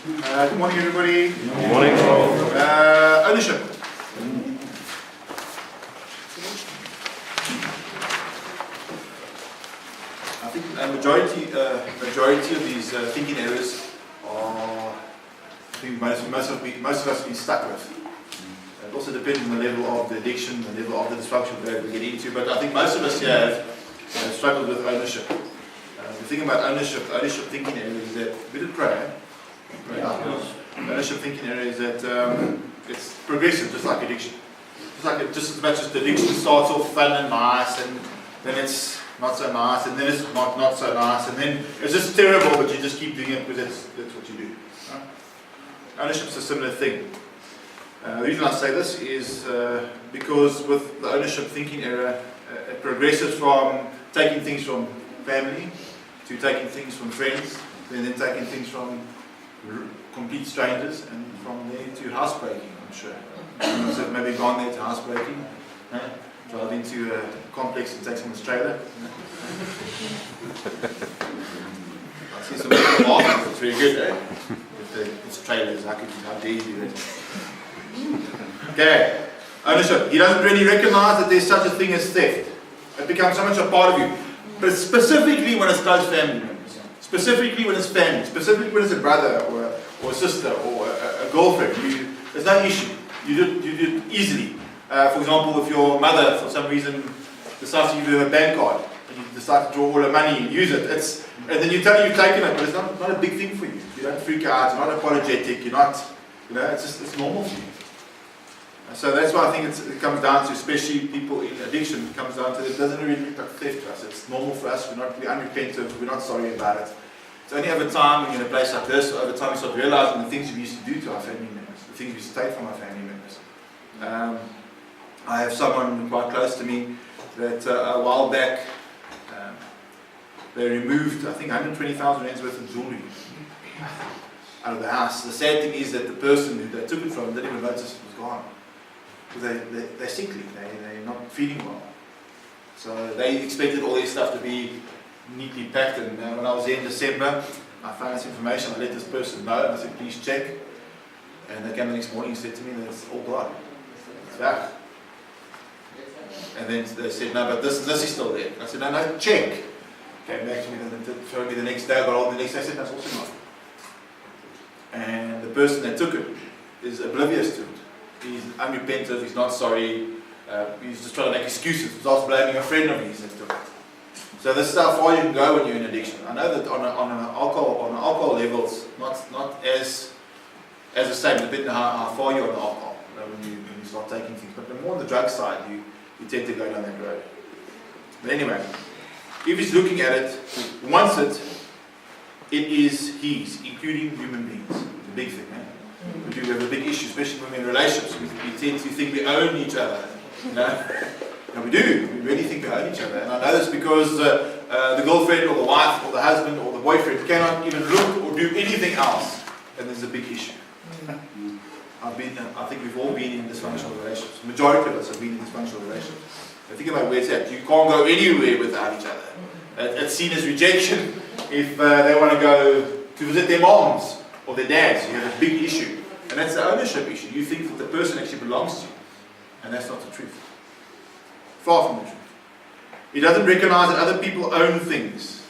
Good morning, everybody. Good morning. Ownership. I think a majority of these thinking errors are, I think most of us have been stuck with. It also depends on the level of the addiction, the level of the dysfunction that we get into. But I think most of us here have struggled with ownership. The thing about ownership thinking error is that we did pray. Ownership thinking area is that it's progressive, just like addiction. Just as much as the addiction starts off fun and nice, and then it's not so nice, and then it's not so nice, and then it's just terrible, but you just keep doing it because that's what you do. Right? Ownership's a similar thing. The reason I say this is because with the ownership thinking area, it progresses from taking things from family to taking things from friends, and then taking things from complete strangers, and from there to housebreaking, I'm sure. So maybe gone there to housebreaking, drive into a complex and take someone's trailer. I see some people laughing, it's very good, eh? It's trailers, how dare you do it? Okay, ownership. He doesn't really recognize that there's such a thing as theft. It becomes so much a part of you. But specifically when it's close family members, specifically when it's family, specifically when it's a brother or a sister or a girlfriend, there's no issue. You do it easily. For example, if your mother for some reason decides to give you a bank card and you decide to draw all the money and use it, and then you tell her you've taken it, but it's not a big thing for you. You don't freak out, you're not apologetic, you're not, it's normal for you. So that's why I think it comes down to, especially people in addiction, it comes down to, it doesn't really look like theft to us. It's normal for us, we're unrepentant, we're not sorry about it. It's only over time when you're in a place like this, or over time you start realizing the things we used to do to our family members, the things we used to take from our family members. I have someone quite close to me that a while back, they removed, I think, 120,000 rands worth of jewelry out of the house. The sad thing is that the person who they took it from didn't even notice it was gone. Because they're sickly, they're not feeling well. So they expected all their stuff to be neatly packed, and when I was there in December, I found this information, I let this person know, and I said, please check. And they came the next morning and said to me that it's all gone. It's back. And then they said, no, but this is still there. I said, no, check. Came back to me and showed me the next day, got all the next day, I said, that's also gone. And the person that took it is oblivious to it. He's unrepentant, he's not sorry, he's just trying to make excuses, he starts blaming a friend of his that took it. So this is how far you can go when you're in addiction. I know that on an alcohol level, it's not as the same, depending on how far you're on the alcohol, when you start taking things. But the more on the drug side, you tend to go down that road. But anyway, if he's looking at it, wants it, it is his, including human beings. It's a big thing, man. We do have a big issue, especially when we're in relationships. We tend to think we own each other. And we do. We really think we own each other. And I know this because the girlfriend or the wife or the husband or the boyfriend cannot even look or do anything else. And there's a big issue. I think we've all been in dysfunctional relationships. The majority of us have been in dysfunctional relationships. Think about where it's at. You can't go anywhere without each other. It's seen as rejection if they want to go to visit their moms or their dads. You have a big issue. And that's the ownership issue. You think that the person actually belongs to you. And that's not the truth. Far from the truth. He doesn't recognize that other people own things.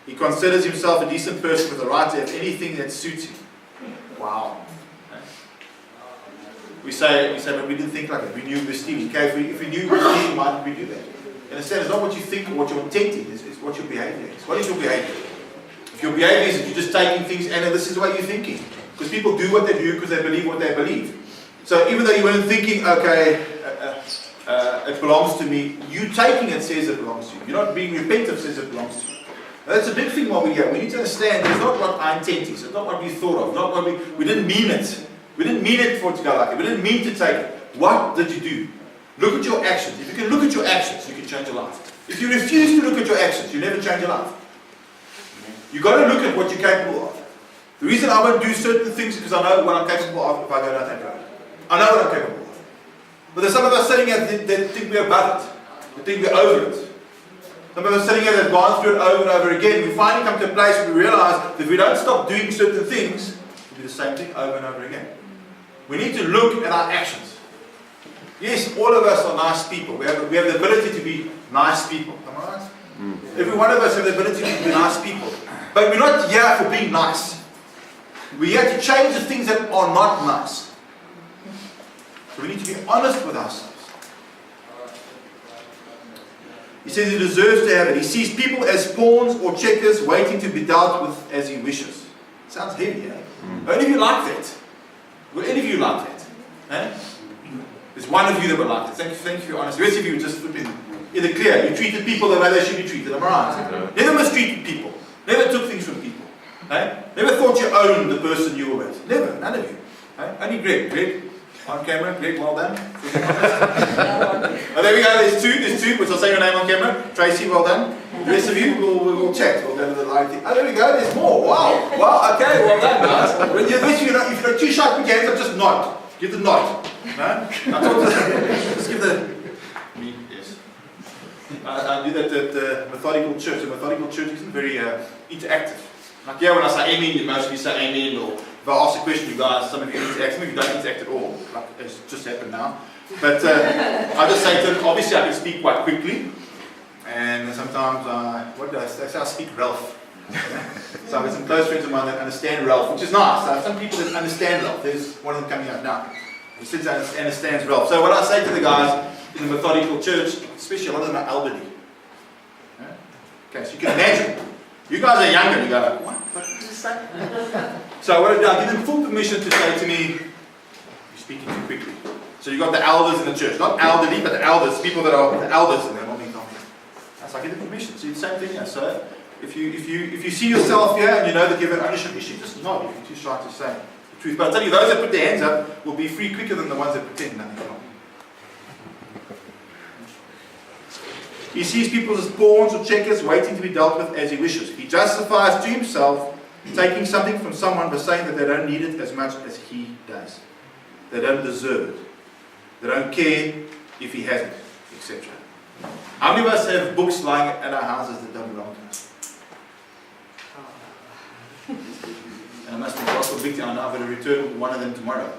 He considers himself a decent person with the right to have anything that suits him. Wow. We say, but we didn't think like it. We knew we're stealing. Okay, if we knew we were stealing, why did we do that? And instead, it's not what you think or what your intent is, it's what your behavior is. What is your behavior? If your behavior is that you're just taking things and this is what you're thinking. Because people do what they do because they believe what they believe. So even though you weren't thinking, okay, it belongs to me, you taking it says it belongs to you. You're not being repentant says it belongs to you. Now, that's a big thing while we're here. We need to understand it's not what our intent is. It's not what we thought of. Not what we didn't mean it. We didn't mean it for it to go like it. We didn't mean to take it. What did you do? Look at your actions. If you can look at your actions, you can change your life. If you refuse to look at your actions, you never change your life. You've got to look at what you're capable of. The reason I won't do certain things is because I know what I'm capable of if I go down that road. I know what I'm capable of. But there's some of us sitting here that think we're above it. They think we're over it. Some of us sitting here that have gone through it over and over again. We finally come to a place where we realize that if we don't stop doing certain things, we'll do the same thing over and over again. We need to look at our actions. Yes, all of us are nice people. We have the ability to be nice people. Am I right? Every one of us have the ability to be nice people. But we're not here for being nice. We're here to change the things that are not nice. So we need to be honest with ourselves. He says he deserves to have it. He sees people as pawns or checkers waiting to be dealt with as he wishes. Sounds heavy, eh? Only of you like that. Will any of you like that? Eh? There's one of you that would like that. Thank you for your honesty. The rest of you just flip in the clear. You treated people the way they should be treated. Am I right? Never mistreated people. Never took things from people. Eh? Never thought you owned the person you were with. Never. None of you. Eh? Only Greg. Greg, on camera. Greg, well done. Oh, there we go. There's two. Which I'll say your name on camera. Tracy, well done. The rest of you, we'll chat. We'll go to the live thing. Oh, there we go. There's more. Wow. Wow. Okay. Well done, guys. If you're too shy to put your hands up, just nod. Give the nod. No? Just give the... Me, yes. I do that at the methodical church. The methodical church isn't very interactive. Like, yeah, when I say amen, you mostly say amen, or if I ask a question, you guys, some of you interact, some of you don't interact at all, like it's just happened now. But I just say to them, obviously I can speak quite quickly, and sometimes what do I say? I speak Ralph. So I've got some close friends of mine that understand Ralph, which is nice. I have some people that understand Ralph. There's one of them coming out now. He sits down and understands Ralph. So what I say to the guys in the methodical church, especially a lot of them are elderly. Okay, so you can imagine. You guys are younger and you go like, what did you say? So what I do, I give them full permission to say to me, you're speaking too quickly. So you've got the elders in the church. Not elderly, but the elders. People that are the elders in there. So I give them permission. So it's the same thing here. So if you see yourself here and you know that you have an ownership issue, just nod if you're too shy to say the truth. But I tell you, those that put their hands up will be free quicker than the ones that pretend nothing's wrong. He sees people as pawns or checkers waiting to be dealt with as he wishes. He justifies to himself taking something from someone by saying that they don't need it as much as he does. They don't deserve it. They don't care if he has it, etc. How many of us have books lying at our houses that don't belong to us? And I must be gospel victim. I know I'm going to return one of them tomorrow.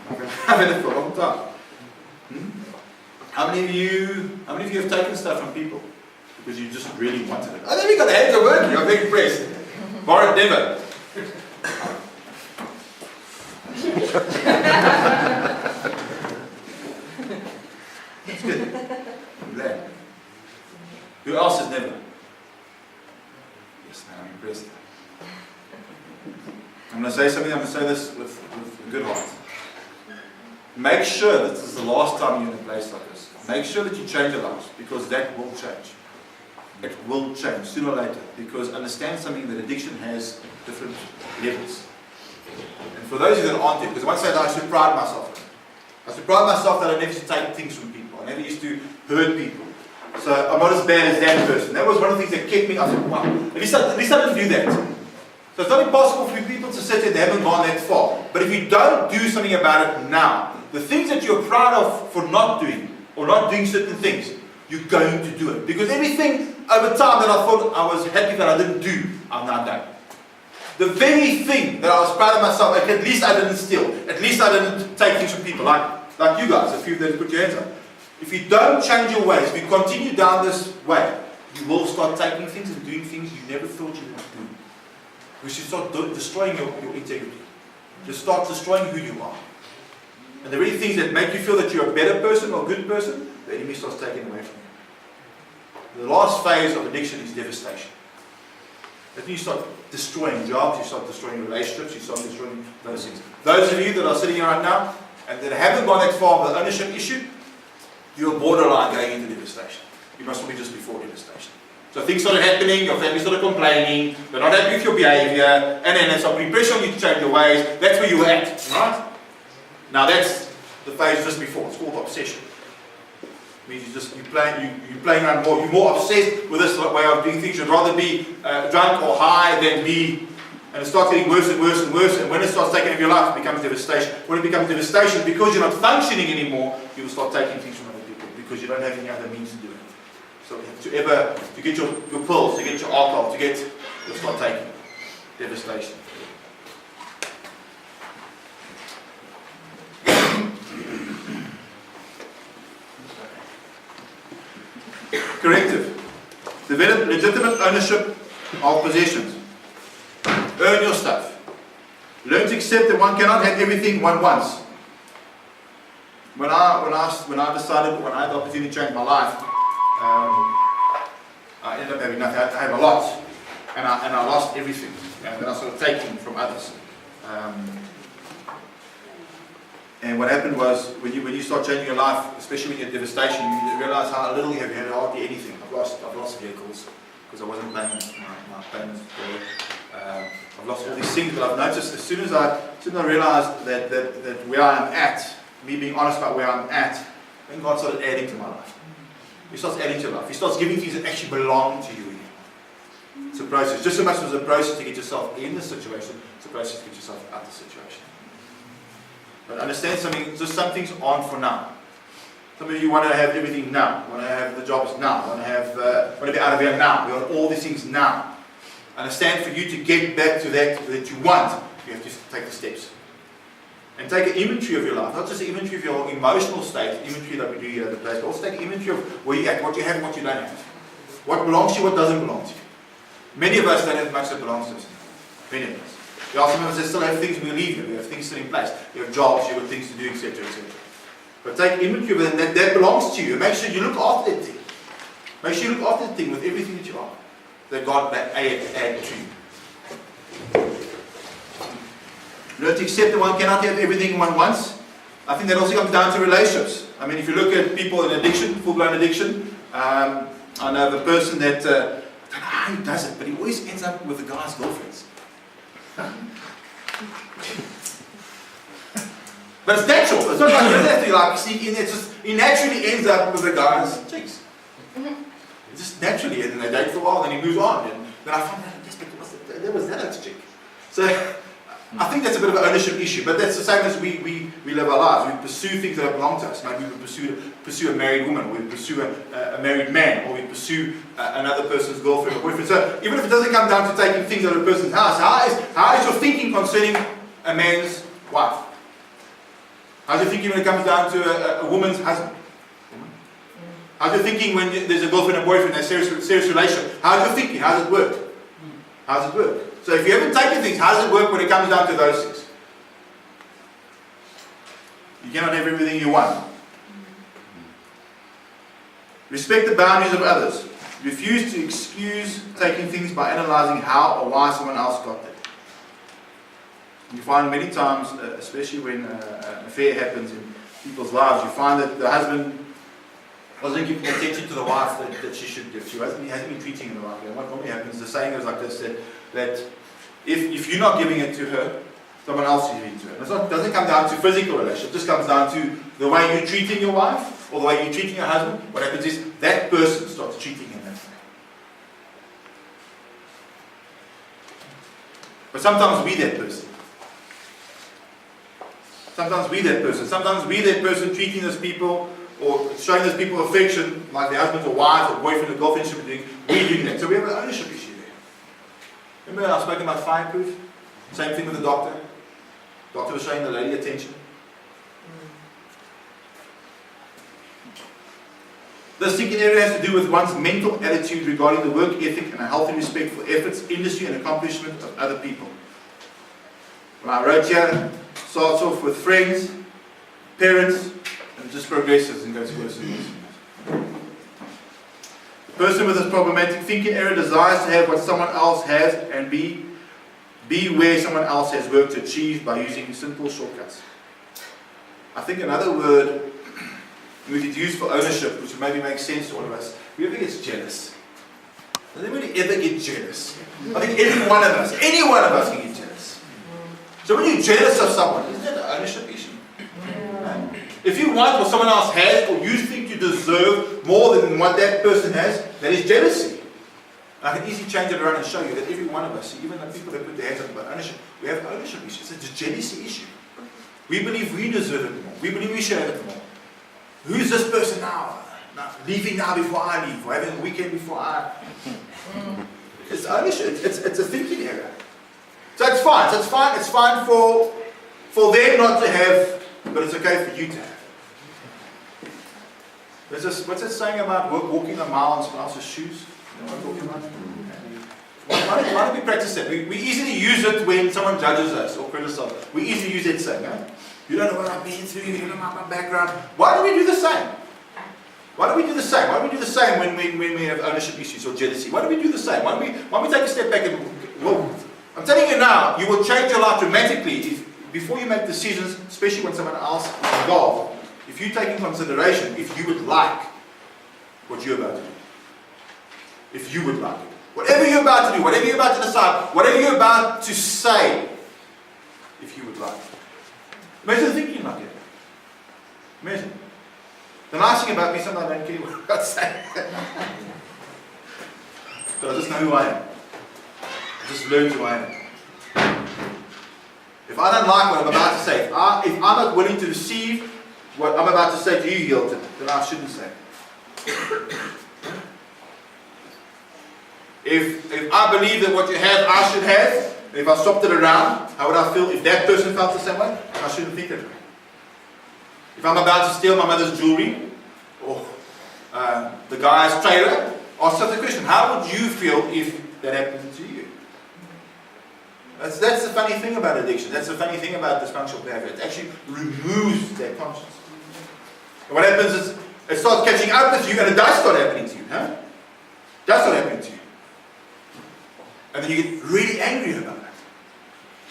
I've had it for a long time. How many of you have taken stuff from people because you just really wanted it? Oh, there we go. The hands are working. I'm very impressed. Borrowed never. That's good. I'm glad. Who else has never? Yes, I'm impressed. I'm going to say something. I'm going to say this with a good heart. Make sure that this is the last time you're in a place like this. Make sure that you change your lives, because that will change. It will change sooner or later, because understand something, that addiction has different levels. And for those of you that aren't there, because once I used to pride myself. I used to pride myself that I never used to take things from people. I never used to hurt people. So I'm not as bad as that person. That was one of the things that kept me. I said, wow, at least I didn't do that. So it's not impossible for people to sit there, they haven't gone that far. But if you don't do something about it now, the things that you're proud of for not doing, or not doing certain things, you're going to do it. Because everything over time that I thought I was happy that I didn't do, I've now done. The very thing that I was proud of myself, like at least I didn't steal, at least I didn't take things from people, like you guys, a few that put your hands up. If you don't change your ways, if you continue down this way, you will start taking things and doing things you never thought you would do. You should start destroying your integrity. You start destroying who you are. And the very things that make you feel that you're a better person or a good person, the enemy starts taking away from you. The last phase of addiction is devastation. That you start destroying jobs, you start destroying relationships, you start destroying those things. Those of you that are sitting here right now and that haven't gone that far with the ownership issue, you're borderline going into devastation. You must be just before devastation. So things started happening, your family started complaining, they're not happy with your behavior, and then there's some pressure on you to change your ways. That's where you're at, right? Now that's the phase just before. It's called obsession. It means you're playing around more. You're more obsessed with this way of doing things. You'd rather be drunk or high than be, and it starts getting worse and worse and worse. And when it starts taking over your life, it becomes devastation. When it becomes devastation, because you're not functioning anymore, you will start taking things from other people because you don't have any other means to do it. So to get your pills, to get your alcohol, you'll start taking devastation. Corrective. Develop legitimate ownership of possessions. Earn your stuff. Learn to accept that one cannot have everything one wants. When I had the opportunity to change my life, I ended up having nothing. I had a lot, and I lost everything. And then I started taking from others. And what happened was, when you start changing your life, especially when you have devastation, you realize how little you have. You had hardly anything. I've lost vehicles because I wasn't paying my payments. I've lost all these things, but I've noticed as soon as I realized that where I'm at, me being honest about where I'm at, then God started adding to my life. He starts adding to your life. He starts giving things that actually belong to you again. It's a process. Just so much as a process to get yourself in the situation, it's a process to get yourself out of the situation. But understand something, just some things aren't for now. Some of you want to have everything now. Want to have the jobs now. Want to be out of here now. You want all these things now. Understand, for you to get back to that you want, you have to take the steps. And take an inventory of your life. Not just an inventory of your emotional state, inventory that we do here at the place, but also take an inventory of where you're at, what you have and what you don't have. What belongs to you, what doesn't belong to you. Many of us don't have much that belongs to us. Many of us. There are some of us that still have things when we leave here. We have things still in place. You have jobs, you have things to do, etc., etc. But take inventory of it, that belongs to you. And make sure you look after that thing. Make sure you look after that thing with everything that you are. That God add to you. Learn to accept that one cannot have everything one wants. I think that also comes down to relationships. I mean, if you look at people in addiction, full-blown addiction, I know of a person that, I don't know how he does it, but he always ends up with the guy's girlfriends. But it's natural. It's not like you don't have to like sneak in. It's just, he naturally ends up with the guy's chicks. Just naturally, and they date for a while, then he moves on. And then I found out, yes, but there was that other chick. So I think that's a bit of an ownership issue, but that's the same as we live our lives. We pursue things that belong to us. Maybe we pursue a married woman, or we pursue a married man, or we pursue another person's girlfriend or boyfriend. So even if it doesn't come down to taking things out of a person's house, how is your thinking concerning a man's wife? How's your thinking when it comes down to a woman's husband? How's your thinking when there's a girlfriend and boyfriend, a serious relationship? How's your thinking? How does it work? How does it work? So if you haven't taken things, how does it work when it comes down to those things? You cannot have everything you want. Respect the boundaries of others. Refuse to excuse taking things by analysing how or why someone else got there. You find many times, especially when an affair happens in people's lives, you find that the husband wasn't giving attention to the wife that she should give. He hasn't been treating her the right way. And what normally happens, the saying is like this, that if you're not giving it to her, someone else is giving it to her. It doesn't come down to physical relationship, it just comes down to the way you're treating your wife, or the way you're treating your husband. What happens is, that person starts treating him that way. But sometimes we're that person. Sometimes we're that person treating those people, or showing those people affection, like their husbands or wives or boyfriend or girlfriend should be doing. We're doing that. So we have an ownership issue there. Remember I spoke about fireproof? Same thing with the doctor. The doctor was showing the lady attention. This thinking area has to do with one's mental attitude regarding the work ethic and a healthy respect for efforts, industry and accomplishment of other people. Well, I wrote here, starts off with friends, parents, and just progresses and goes worse and worse. The person with this problematic thinking area desires to have what someone else has and be where someone else has worked to achieve by using simple shortcuts. I think another word we could use for ownership, which maybe makes sense to all of us, whoever gets jealous. Does anybody ever get jealous? I think any one of us can get jealous. So when you're jealous of someone, isn't that an ownership issue? If you want what someone else has, or you think you deserve more than what that person has, that is jealousy. I can easily change it around and show you that every one of us, even the people that put their hands up about ownership, we have ownership issues. It's a jealousy issue. We believe we deserve it more. We believe we should have it more. Who's this person now? leaving now before I leave, or having a weekend before I. It's ownership. It's a thinking error. So it's fine. It's fine for them not to have, but it's okay for you to have. What's it saying about walking a mile in someone else's shoes? You know what I'm talking about? Why don't we practice that? We easily use it when someone judges us or criticizes us. We easily use that saying, you don't know what I've been through, you don't know my background. Why don't we do the same? Why don't we do the same when we have ownership issues or jealousy? Why don't we do the same? Why don't we take a step back and, well, I'm telling you now, you will change your life dramatically before you make decisions, especially when someone else is involved. If you take in consideration if you would like what you're about to do. If you would like it. Whatever you're about to do, whatever you're about to decide, whatever you're about to say, if you would like it. Imagine thinking like that. Imagine. The nice thing about me, sometimes I don't care what I've got to say. But I just know who I am. I just learned who I am. If I don't like what I'm about to say, if I'm not willing to receive what I'm about to say to you, Hilton, then I shouldn't say it. If I believe that what you have, I should have, if I swapped it around, how would I feel if that person felt the same way? I shouldn't think that way. If I'm about to steal my mother's jewelry, or the guy's trailer, ask yourself the question, how would you feel if that happened to you? That's the funny thing about addiction. That's the funny thing about dysfunctional behavior. It actually removes that conscience. And what happens is, it starts catching up with you, and it does start happening to you. It does start happening to you. And then you get really angry about it.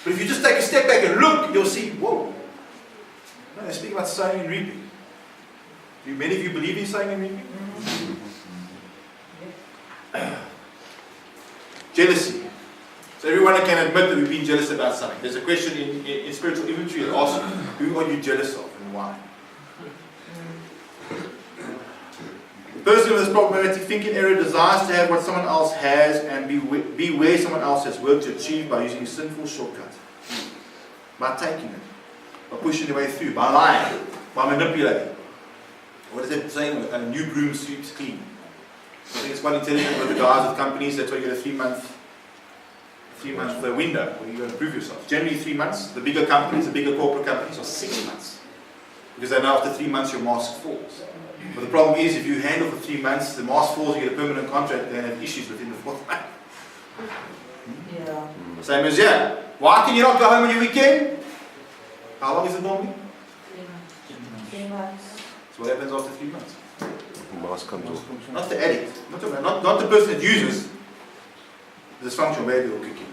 But if you just take a step back and look, you'll see, whoa. No, they speak about sowing and reaping. Do many of you believe in sowing and reaping? Jealousy. So everyone can admit that we've been jealous about something. There's a question in spiritual inventory that asks, who are you jealous of and why? The person with this problematic thinking error desires to have what someone else has and be where someone else has worked to achieve by using a sinful shortcut. By taking it. By pushing their way through. By lying. By manipulating. What is that saying? A new broom sweeps clean. I think it's quite intelligent with the guys with companies. That's why you get a 3 month window where you go to prove yourself. Generally 3 months. The bigger companies, the bigger corporate companies are 6 months. Because they know after 3 months your mask falls. But the problem is, if you handle for 3 months, the mask falls, you get a permanent contract, then have issues within the 4th month. Yeah. Same as why can you not go home on your weekend? How long is it normally? 3 months. So what happens after 3 months? The mask comes off. Not the addict. Not the person that uses the dysfunctional behavior will kick in.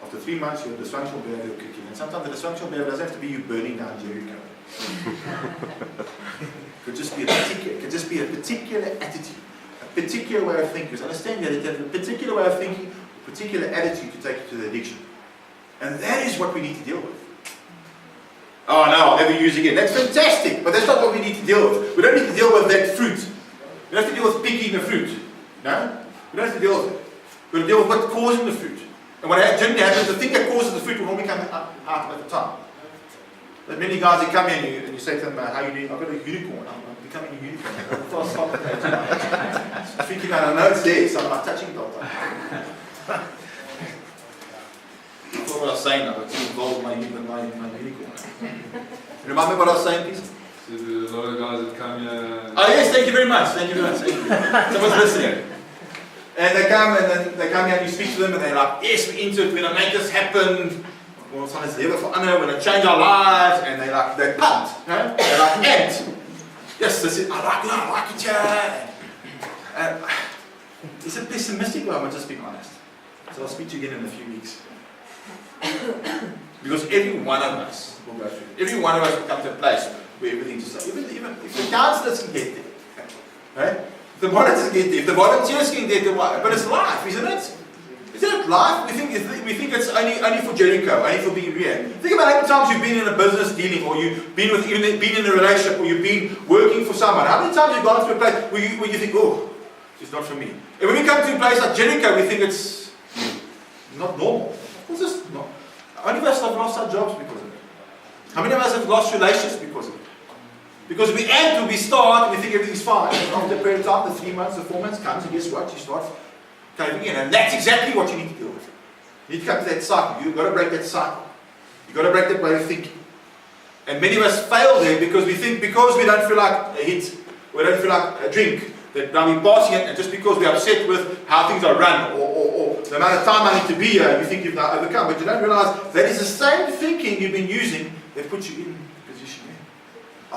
After 3 months, your dysfunctional behavior will kick in. And sometimes the dysfunctional behavior doesn't have to be you burning down Jericho. It could just be a particular attitude, a particular way of thinking. Because understand that it has a particular way of thinking, a particular attitude to take you to the addiction. And that is what we need to deal with. Oh no, I'll never use again. That's fantastic, but that's not what we need to deal with. We don't need to deal with that fruit. We don't have to deal with picking the fruit. No? We don't have to deal with it. We're going to deal with what's causing the fruit. And what generally happens, the thing that causes the fruit will normally come out at the time. There's many guys that come in and you say to them, how are you doing? I've got a unicorn. I'm becoming a unicorn. I'm stop with that. I'm thinking, I know it's there, so I'm not touching it all the time. That's what I was saying now, but it's involved in my unicorn. Remind me what I was saying, please? So there's a lot of guys that come here. Oh yes, thank you very much. Thank you very much. Someone's listening. And they come here and you speak to them and they're like, yes, we're into it, we're going to make this happen. Well, sometimes it's ever for honor, we're going to change our lives, and they're pumped, you know? They're like amped. Yes, this is, I like it, yeah. It's a pessimistic way, I'm just being honest. So I'll speak to you again in a few weeks. Because every one of us will go through it. Every one of us will come to a place where everything's just like, even if the counselors can get there, right? If the monitors get there, if the volunteers can get there, but it's life, isn't it? Isn't it life? We think it's only for Jericho, only for being real. Think about how many times you've been in a business dealing, or you've been in a relationship, or you've been working for someone. How many times you've gone to a place where you think, oh, it's not for me. And when we come to a place like Jericho, we think it's not normal. Of course it's not. How many of us have lost our jobs because of it? How many of us have lost relationships because of it? Because we enter, we start, we think everything's fine. And after a period of time, the 3 months, the 4 months comes, and guess what? You start caving in. And that's exactly what you need to deal with. You need to come to that cycle. You've got to break that cycle. You've got to break that way of thinking. And many of us fail there because we think because we don't feel like a hit, we don't feel like a drink, that now we're passing it, and just because we're upset with how things are run, or the amount of time I need to be here, you think you've now overcome. But you don't realize that is the same thinking you've been using that puts you in the position you're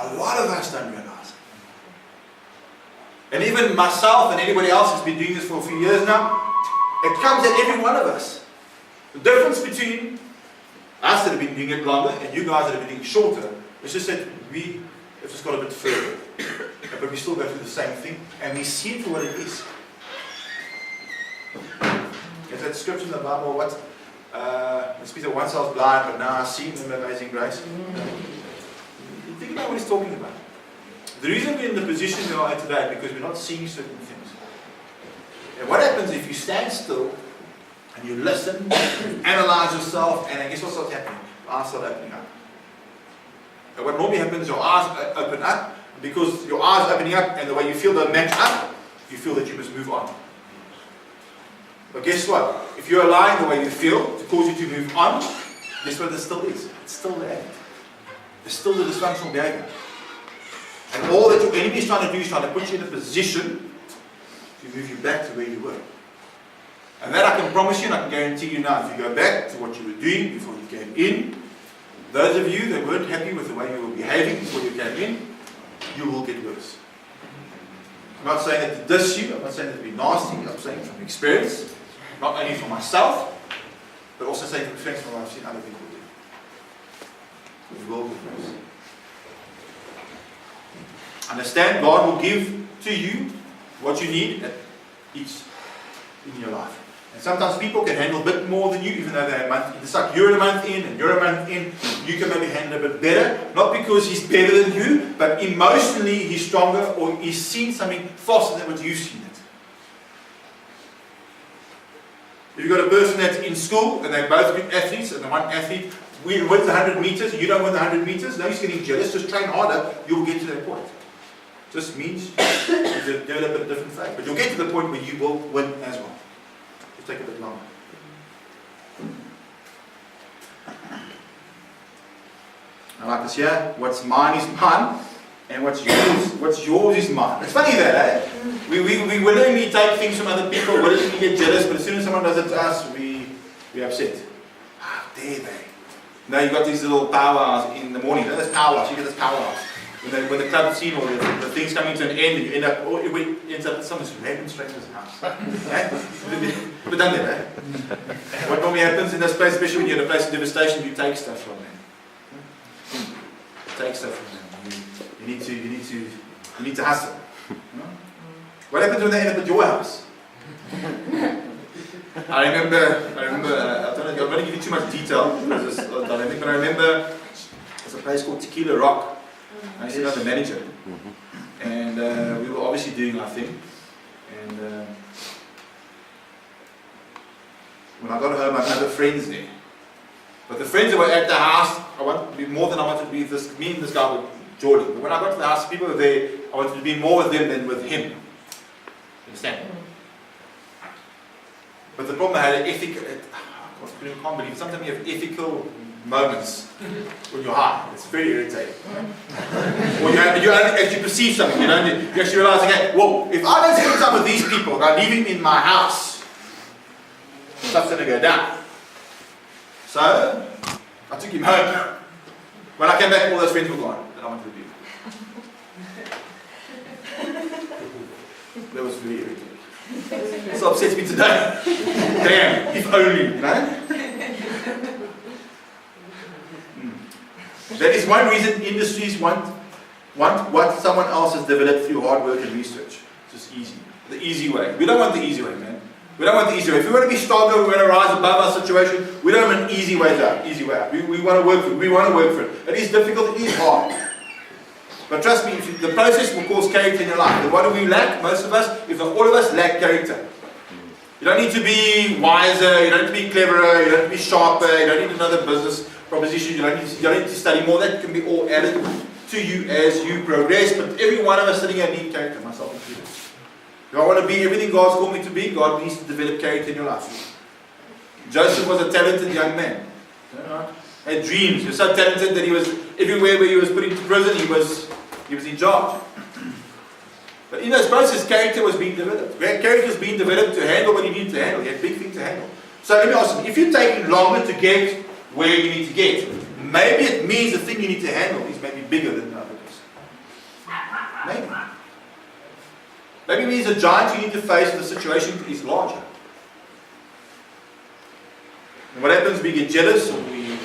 in. A lot of us don't realize it. And even myself and anybody else who's been doing this for a few years now, it comes at every one of us. The difference between us that have been doing it longer and you guys that have been doing it shorter is just that we have just got a bit further. But we still go through the same thing and we see it for what it is. There's that scripture in the Bible, Peter, once I was blind, but now I see in the amazing grace. Think about what he's talking about. The reason we're in the position we are in today is because we're not seeing certain things. And what happens if you stand still and you listen, you analyze yourself, and then guess what starts happening? Your eyes start opening up. And what normally happens is your eyes open up, because your eyes are opening up and the way you feel don't match up, you feel that you must move on. But guess what? If you're allowing the way you feel to cause you to move on, guess what this still is? It's still there. It's still the dysfunctional behavior. And all that your enemy is trying to do is trying to put you in a position to move you back to where you were. And that I can promise you and I can guarantee you now, if you go back to what you were doing before you came in, those of you that weren't happy with the way you were behaving before you came in, you will get worse. I'm not saying that to diss you, I'm not saying that to be nasty, I'm saying from experience, not only for myself, but also saying from experience from what I've seen other people do. You will get worse. Understand, God will give to you what you need at each in your life. And sometimes people can handle a bit more than you, even though they're a month in. It's like you're a month in and you're a month in. You can maybe handle a bit better, not because he's better than you, but emotionally he's stronger, or he's seen something faster than what you've seen it. If you've got a person that's in school and they're both good athletes, and the one athlete wins 100 meters, you don't win the 100 meters, no, he's getting jealous, just train harder, you'll get to that point. Just means you develop a different faith. But you'll get to the point where you will win as well. It'll take a bit longer. I like this here. What's mine is mine, and what's yours is mine. It's funny that, eh? We willingly take things from other people, willingly get jealous, but as soon as someone does it to us, we're upset. How dare they? Now you've got these little powwows in the morning. There's powwows. You get this powwows. When the club scene or the thing's coming to an end, and you end up, or it ends up at some random stranger's house. We've done that, eh? What normally happens in this place, especially when you're in a place of devastation, you take stuff from them. Take stuff from them. You need to hustle. What happens when they end up at your house? I remember. I don't want to give you too much detail because it's dynamic, but I remember there's a place called Tequila Rock. I used to know the manager, and we were obviously doing our thing. And when I got home, I had other friends there. But the friends that were at the house, I wanted to be more than I wanted to be with me and this guy with Jordan. But when I got to the house, people were there, I wanted to be more with them than with him. You understand? But the problem I had, I can't believe it. Sometimes you have ethical moments when you're high. It's very irritating. Or you actually perceive something, you actually realize, okay, well, if I don't spend time with these people and I leave him in my house, stuff's going to go down. So, I took him home. When I came back, all those friends were gone that I wanted to be with. That was very irritating. So upsets me today. Damn, if only, you know? That is one reason industries want what someone else has developed through hard work and research. Just easy. The easy way. We don't want the easy way, man. We don't want the easy way. If we want to be stronger, we want to rise above our situation, we don't want an easy way out. Easy way out. We want to work for it. We want to work for it. It is difficult, it is hard. But trust me, the process will cause character in your life. And what do we lack? Most of us, if not all of us, lack character. You don't need to be wiser, you don't need to be cleverer, you don't need to be sharper, you don't need another business proposition, you don't need to study more. That can be all added to you as you progress, but every one of us sitting here need character, myself included. If I want to be everything God's called me to be, God needs to develop character in your life. Joseph was a talented young man. Had dreams. He was so talented that he was everywhere where he was put into prison, he was in charge. But in this process, character was being developed. Character was being developed to handle what he needed to handle. He had big things to handle. So let me ask you, if you're taking longer to get where you need to get, maybe it means the thing you need to handle is maybe bigger than the others. Maybe. Maybe it means the giant you need to face, the situation is larger. And what happens, we get jealous or we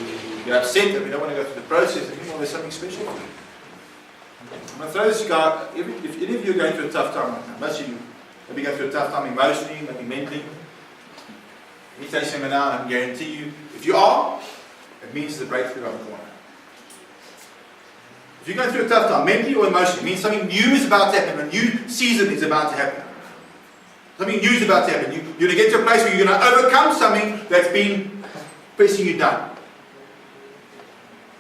get upset and we don't want to go through the process. And there's something special for you. I'm going to throw this guy, if any of you are going through a tough time right now, most of you maybe going through a tough time emotionally, maybe mentally, let me tell you something now, and I can guarantee you, if you are, it means the breakthrough around the corner. If you're going through a tough time, mentally or emotionally, it means something new is about to happen, a new season is about to happen. Something new is about to happen. You're going to get to a place where you're going to overcome something that's been pressing you down.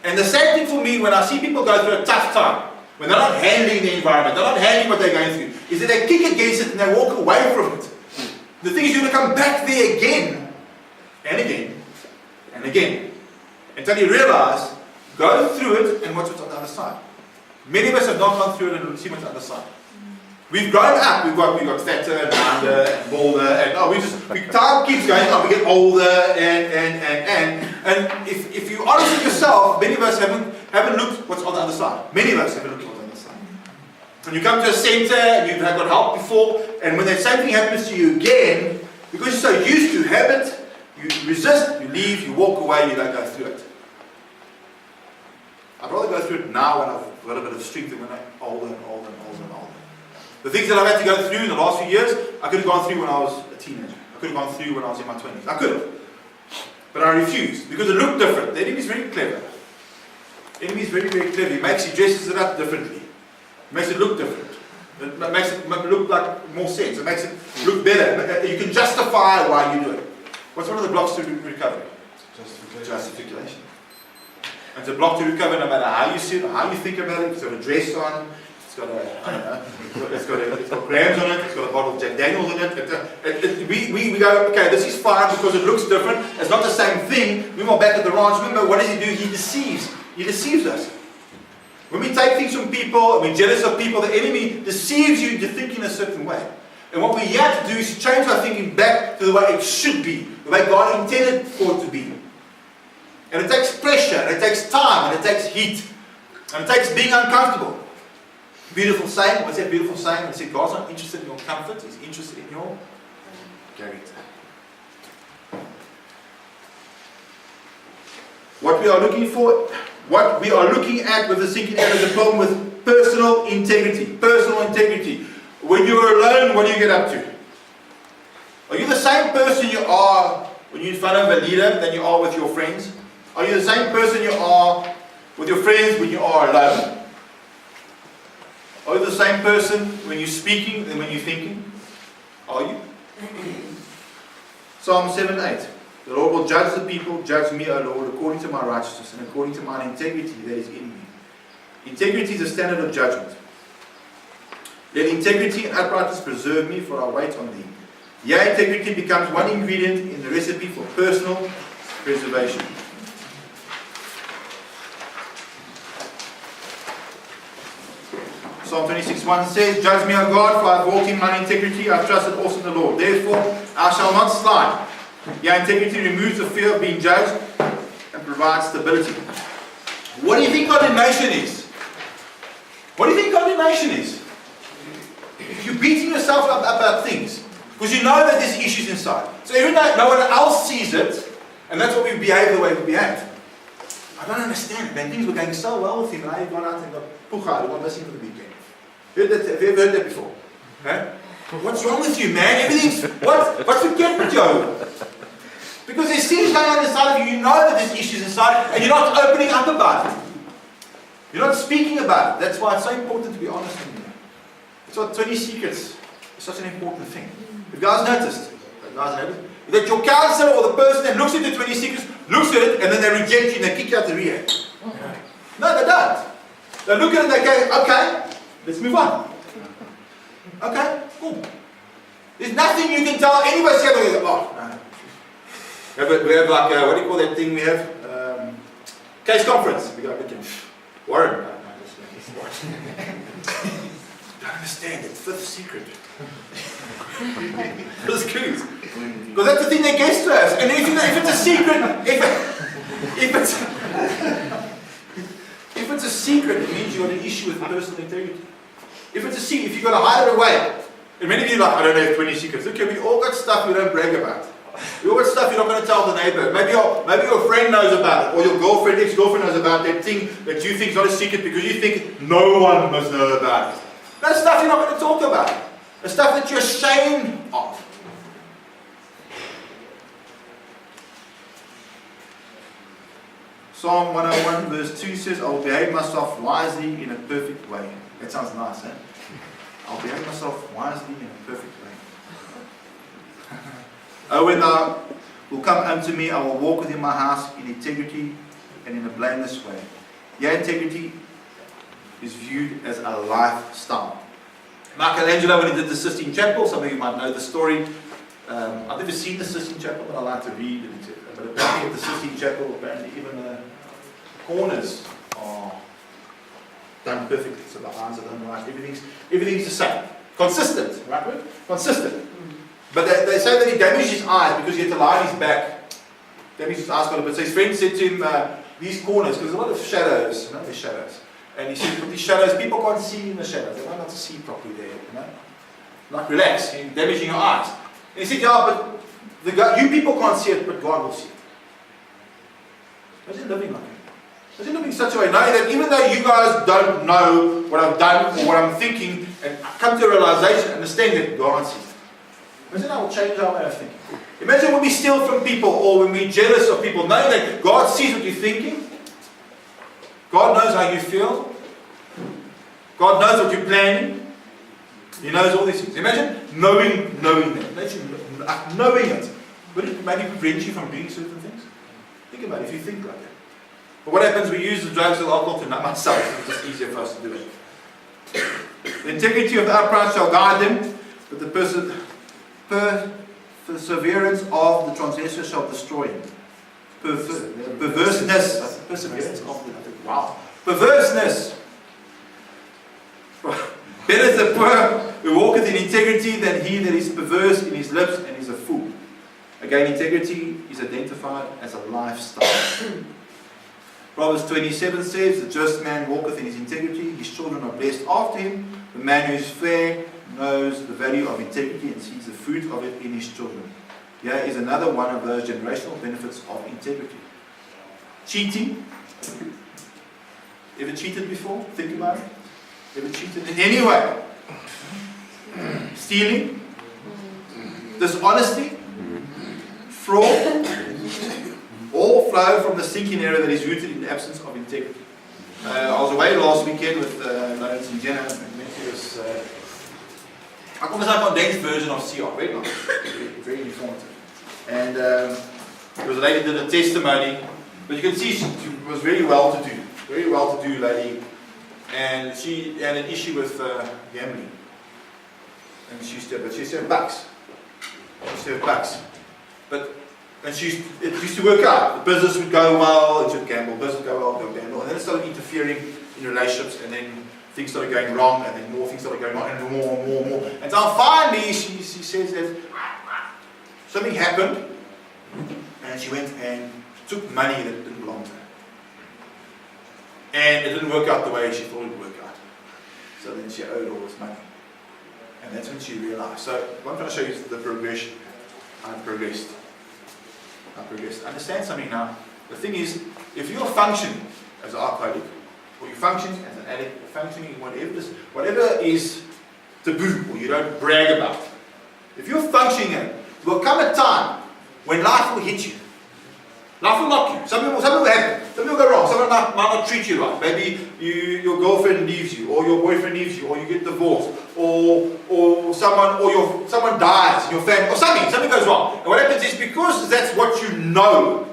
And the sad thing for me, when I see people go through a tough time, when they're not handling the environment, they're not handling what they're going through, is that they kick against it and they walk away from it. The thing is, you're going to come back there again, and again, and again, until you realize, go through it and watch what's on the other side. Many of us have not gone through it and seen what's on the other side. We've grown up, we've got fatter and rounder and bolder, and time keeps going on, we get older, and if you're honest with yourself, many of us haven't looked what's on the other side. Many of us haven't looked what's on the other side. When you come to a centre and you've got help before, and when that same thing happens to you again, because you're so used to habit, you resist, you leave, you walk away, you don't go through it. I'd rather go through it now when I've got a bit of strength than when I'm older and older and older and older. The things that I've had to go through in the last few years, I could have gone through when I was a teenager. I could have gone through when I was in my 20s. I could have. But I refused because it looked different. The enemy is very clever. The enemy is very, very clever. He dresses it up differently. It makes it look different. It makes it look like more sense. It makes it look better. You can justify why you do it. What's one of the blocks to recovery? Justification. And it's a block to recover no matter how you see it or how you think about it. It's got a dress on. It's got grams on it. It's got a bottle of Jack Daniels in it. We go, okay, this is fine because it looks different. It's not the same thing. We were back at the ranch. Remember, what does he do? He deceives. He deceives us. When we take things from people and we're jealous of people, the enemy deceives you into thinking a certain way. And what we have to do is change our thinking back to the way it should be, the way God intended for it to be. And it takes pressure, and it takes time, and it takes heat, and it takes being uncomfortable. Beautiful saying. What's that beautiful saying? It says God's not interested in your comfort, He's interested in your character. What we are looking at with the sinking in is a problem with personal integrity. Personal integrity. When you're alone, what do you get up to? Are you the same person you are when you're in front of a leader than you are with your friends? Are you the same person you are with your friends when you are alone? Are you the same person when you're speaking than when you're thinking? Are you? Psalm 7:8. The Lord will judge the people. Judge me, O Lord, according to my righteousness and according to mine integrity that is in me. Integrity is a standard of judgment. Let integrity and uprightness preserve me, for I wait on thee. Yea, integrity becomes one ingredient in the recipe for personal preservation. Psalm 26:1 says, Judge me, O God, for I have walked in mine integrity, I have trusted also in the Lord. Therefore, I shall not slide. Yea, integrity removes the fear of being judged and provides stability. What do you think condemnation is? What do you think condemnation is? You're beating yourself up about things because you know that there's issues inside. So even though no one else sees it, and that's what we behave the way we behave. I don't understand, man. Things were going so well with him, and now you've gone out and got pucha, you've gone missing for the weekend. Have you ever heard that before? Okay? What's wrong with you, man? Everything's what's the get with you? Because there's things going on inside of you. You know that there's issues inside, and you're not opening up about it. You're not speaking about it. That's why it's so important to be honest with you. That's why 20 secrets is such an important thing. If guys noticed, that your counselor or the person that looks at the 20 secrets looks at it and then they reject you and they kick you out the rehab. No, they don't. They look at it, they go, okay, let's move on. Okay, cool. There's nothing you can tell anybody together. Oh, no. We have like, what do you call that thing we have? Case conference. We go, okay, Warren. No, don't understand, it's fifth secret. Those clues. Because that's the thing that gets to us. And if it's a secret, if it's a secret, it means you've got an issue with personal integrity. If it's a secret, if you've got to hide it away, and many of you are like, I don't have 20 secrets. Okay, we all got stuff we don't brag about. We all got stuff you're not going to tell the neighbor. Maybe your friend knows about it, or your girlfriend, ex-girlfriend knows about that thing that you think is not a secret because you think no one must know about it. That's stuff you're not going to talk about. The stuff that you're ashamed of. Psalm 101 verse 2 says, I will behave myself wisely in a perfect way. That sounds nice, eh? I'll behave myself wisely in a perfect way. Oh, when thou will come unto me, I will walk within my house in integrity and in a blameless way. Yeah, integrity is viewed as a lifestyle. Michelangelo, when he did the Sistine Chapel, some of you might know the story. I've never seen the Sistine Chapel, but I like to read it. But apparently at the Sistine Chapel, apparently even the corners are done perfectly, so the eyes are done right. Everything's the same. Consistent, right? Consistent. But they say that he damaged his eyes because he had to lie on his back. Damaged his eyes quite a bit. So his friend said to him, these corners, because there's a lot of shadows, there's shadows. And he said, with these shadows, people can't see in the shadows. They might not see properly there, Like, relax, you're damaging your eyes. And he said, yeah, but you people can't see it, but God will see it. Imagine living like that. Imagine living in such a way, knowing that even though you guys don't know what I've done or what I'm thinking, and come to a realization, understand that God sees it. Imagine how it will change our way of thinking. Imagine when we steal from people or when we're jealous of people, knowing that God sees what you're thinking. God knows how you feel. God knows what you're planning. He knows all these things. Imagine knowing that. Imagine knowing it. Would it maybe prevent you from doing certain things? Think about it if you think like that. But what happens? We use the drugs or alcohol to numb ourselves. It's just easier for us to do it. The integrity of the upright shall guide them, but the perseverance of the transgressor shall destroy him. Perverseness. Perseverance of the wow. Perverseness. Better is the poor who walketh in integrity than he that is perverse in his lips and is a fool. Again, integrity is identified as a lifestyle. Proverbs 27 says, the just man walketh in his integrity, his children are blessed after him. The man who is fair knows the value of integrity and sees the fruit of it in his children. Here is another one of those generational benefits of integrity. Cheating. Ever cheated before? Think about it. Ever cheated in any way? Stealing. Dishonesty. Fraud. All flow from the sinking area that is rooted in the absence of integrity. I was away last weekend with Lawrence and Jenna, and went to this, I call this a condensed version of CR, very nice, very informative. And there was a lady who did a testimony, but you can see she was very well-to-do lady, and she had an issue with gambling. And she used to have bucks. And it used to work out. The business would go well, and she would gamble. Business would go well, go gamble. And then it started interfering in relationships, and then things started going wrong, and then more things started going wrong, and more. And so finally, she says that something happened, and she went and took money that didn't belong to her. And it didn't work out the way she thought it would work out. So then she owed all this money. And that's when she realized. So what I'm trying to show you is the progression. I've progressed. Understand something now. The thing is, if you're functioning as an alcoholic, or you're functioning as an addict, or functioning in whatever is taboo, or you don't brag about, if you're functioning in it, there will come a time when life will hit you. Life will knock you. Something will happen. Something will go wrong. Someone might not treat you right. Maybe your girlfriend leaves you, or your boyfriend leaves you, or you get divorced, or someone dies in your family, or something goes wrong. And what happens is, because that's what you know,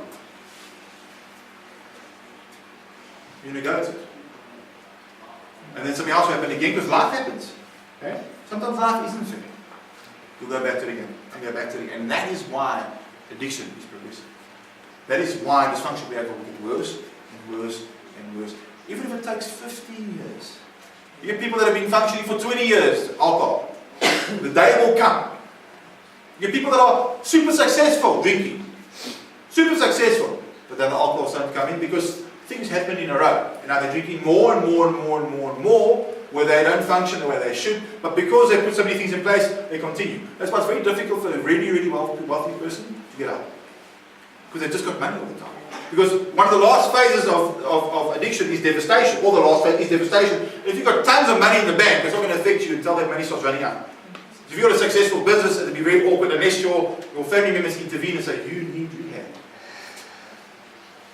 you neglect it. And then something else will happen again, because life happens. Okay? Sometimes life isn't fair. You'll go back to it again, and go back to it again. And that is why addiction is progressive. That is why dysfunctional behavior will get worse and worse and worse. Even if it takes 15 years. You get people that have been functioning for 20 years, alcohol. The day will come. You get people that are super successful drinking. Super successful. But then the alcohol starts to come in because things happen in a row. And now they're drinking more and more and more and more and more, where they don't function the way they should. But because they put so many things in place, they continue. That's why it's very difficult for a really, really wealthy person to get out. Because they've just got money all the time. Because one of the last phases of addiction is devastation. Or the last phase is devastation. If you've got tons of money in the bank, it's not going to affect you until that money starts running out. If you've got a successful business, it'll be very awkward unless your family members intervene and say, you need rehab.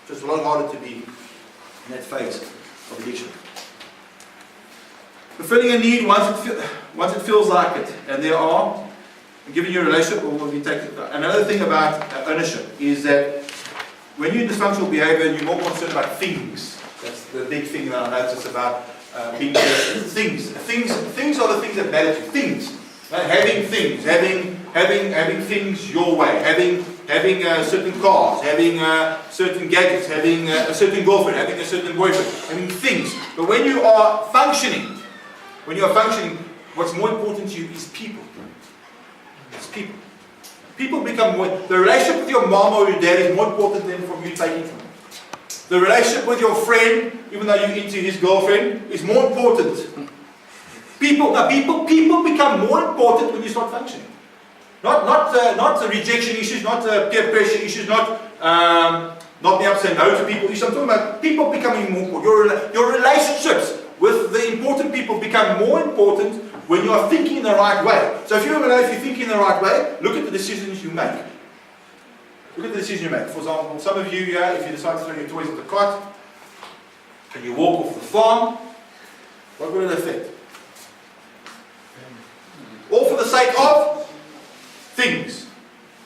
So it's a lot harder to be in that phase of addiction. Fulfilling a need once it feels like it. And there are, giving you a relationship, or will be taken. Another thing about ownership is that when you're in dysfunctional behavior, you're more concerned about things. That's the big thing that I notice about being things. Things are the things that matter to you. Things. Right? Having things. Having things your way. Having certain cars. Having certain gadgets. Having a certain girlfriend. Having a certain boyfriend. Having things. But when you are functioning, what's more important to you is people. It's people. People become more. The relationship with your mom or your dad is more important than from you taking from them. The relationship with your friend, even though you're into his girlfriend, is more important. People become more important when you start functioning. Not the rejection issues, not the peer pressure issues, not being able to say no to people issues. I'm talking about people becoming more important. Your relationships with the important people become more important when you are thinking in the right way. So if you want to know if you're thinking in the right way, look at the decisions you make. Look at the decisions you make. For example, some of you here, if you decide to throw your toys at the cot and you walk off the farm, what will it affect? All for the sake of things.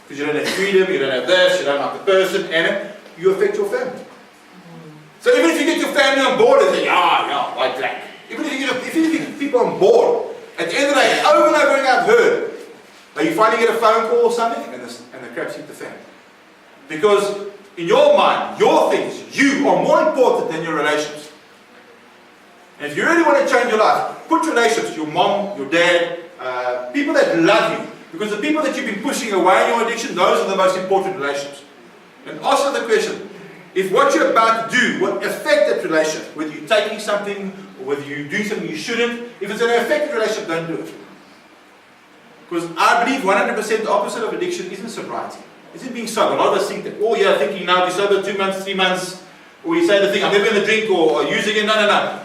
Because you don't have freedom, you don't have this, you don't like the person, and you affect your family. So even if you get your family on board and say, white black. Even if you get people on board, at the end of the day, over and over again I've heard, that you finally get a phone call or something, and the crap's hit the fan. Because in your mind, your things, you are more important than your relationships. And if you really want to change your life, put relationships, your mom, your dad, people that love you. Because the people that you've been pushing away in your addiction, those are the most important relationships. And ask them the question, if what you're about to do will affect that relationship, whether you're taking something or whether you're doing something you shouldn't, if it's going to affect the relationship, don't do it. Because I believe 100% the opposite of addiction isn't sobriety. Isn't being sober. A lot of us think that, thinking now, be sober 2 months, 3 months, or you say the thing, I'm never going to drink or using it. No.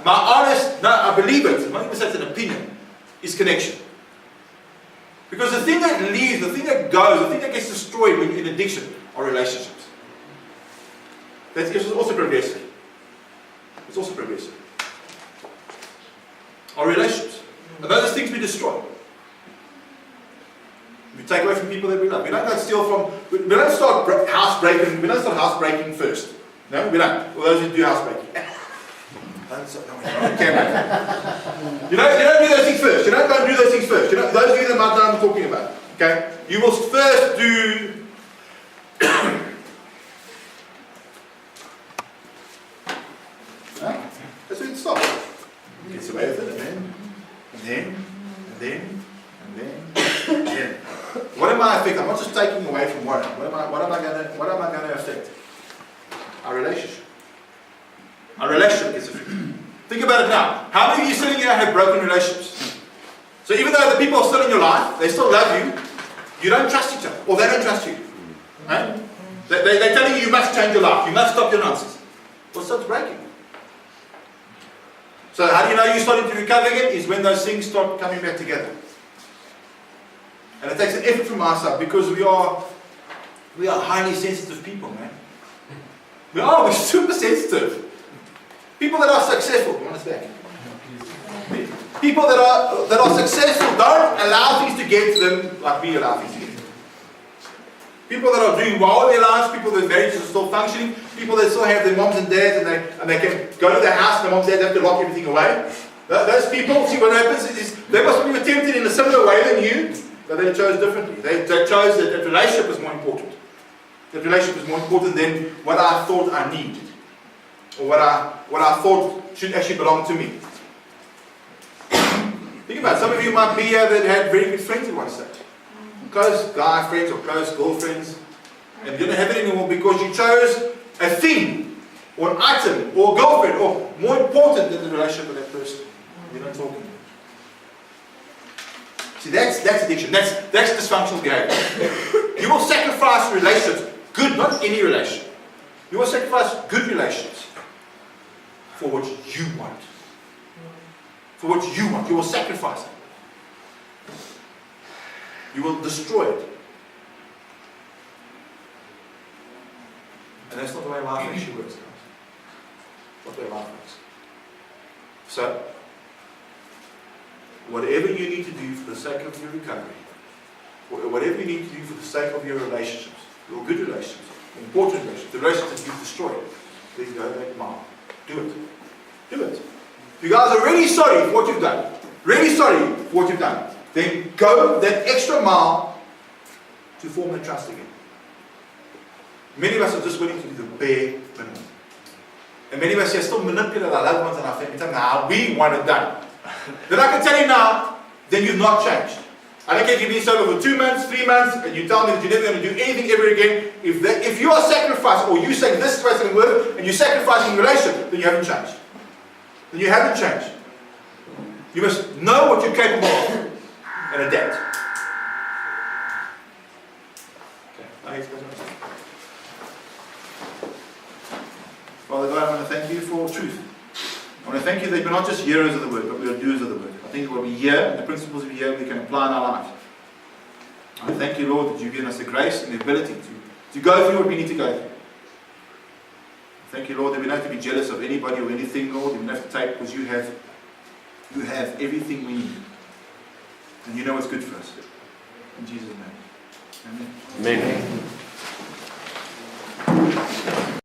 I believe it. I'm not going to say it's an opinion. Is connection. Because the thing that leaves, the thing that goes, the thing that gets destroyed when you're in addiction are relationships. It's also progressive. It's also progressive. Our relationships. And those things we destroy. We take away from people that we love. We don't go steal from. We don't start house breaking. We don't start house breaking first. No, we don't. Well, those who do house breaking. You don't do those things first. You don't go and do those things first. Those of you that might know what I'm talking about. Okay? You will first do. That's where it stops. Gets away with it, and then. What am I affecting? I'm not just taking away from what am I going to affect? Our relationship. Our relationship gets affected. Think about it now. How many of you sitting here have broken relationships? So even though the people are still in your life, they still love you, you don't trust each other, or they don't trust you. Right? They're telling you must change your life, you must stop your nonsense. Well, it starts breaking. So how do you know you're starting to recover again? Is when those things start coming back together. And it takes an effort from our side because we are highly sensitive people, man. We're super sensitive. People that are successful, you want us back? People that are successful don't allow things to get to them like we allow things to get to them. People that are doing well in their lives, people that marriages are still functioning, people that still have their moms and dads and they can go to their house and their moms and dads have to lock everything away. Those people, see what happens is they must be tempted in a similar way than you, but they chose differently. They chose that relationship was more important. That relationship is more important than what I thought I needed, or what I thought should actually belong to me. Think about it. Some of you might be here that had very good friends at one stage. Close guy friends or close girlfriends, and you don't have it anymore because you chose a thing, or an item, or a girlfriend, or more important than the relationship with that person. You're not talking. See, that's addiction. That's dysfunctional behavior. You will sacrifice relationships, good, not any relationship. You will sacrifice good relationships for what you want. For what you want. You will sacrifice it. You will destroy it. And that's not the way life actually works, guys. Not the way life works. So, whatever you need to do for the sake of your recovery, whatever you need to do for the sake of your relationships, your good relationships, important relationships, the relationships that you've destroyed, please go that mile. Do it. Do it. If you guys are really sorry for what you've done, really sorry for what you've done, then go that extra mile to form the trust again. Many of us are just willing to do the bare minimum. And many of us here still manipulate our loved ones and our family. Now we want it done. Then I can tell you now, then you've not changed. I don't care if you've been sober for 2 months, 3 months, and you tell me that you're never going to do anything ever again. If you are sacrificing, or you say this is what's going to work, and you're sacrificing your relationship, then you haven't changed. Then you haven't changed. You must know what you're capable of and adapt. Okay. Father God, I want to thank you for truth. I want to thank you that we're not just hearers of the word, but we are doers of the word. I think what we hear, and the principles we hear, we can apply in our lives. I thank you, Lord, that you've given us the grace and the ability to go through what we need to go through. Thank you, Lord, that we don't have to be jealous of anybody or anything, Lord. We don't have to take, because you have everything we need. And you know what's good for us. In Jesus' name. Amen. Amen.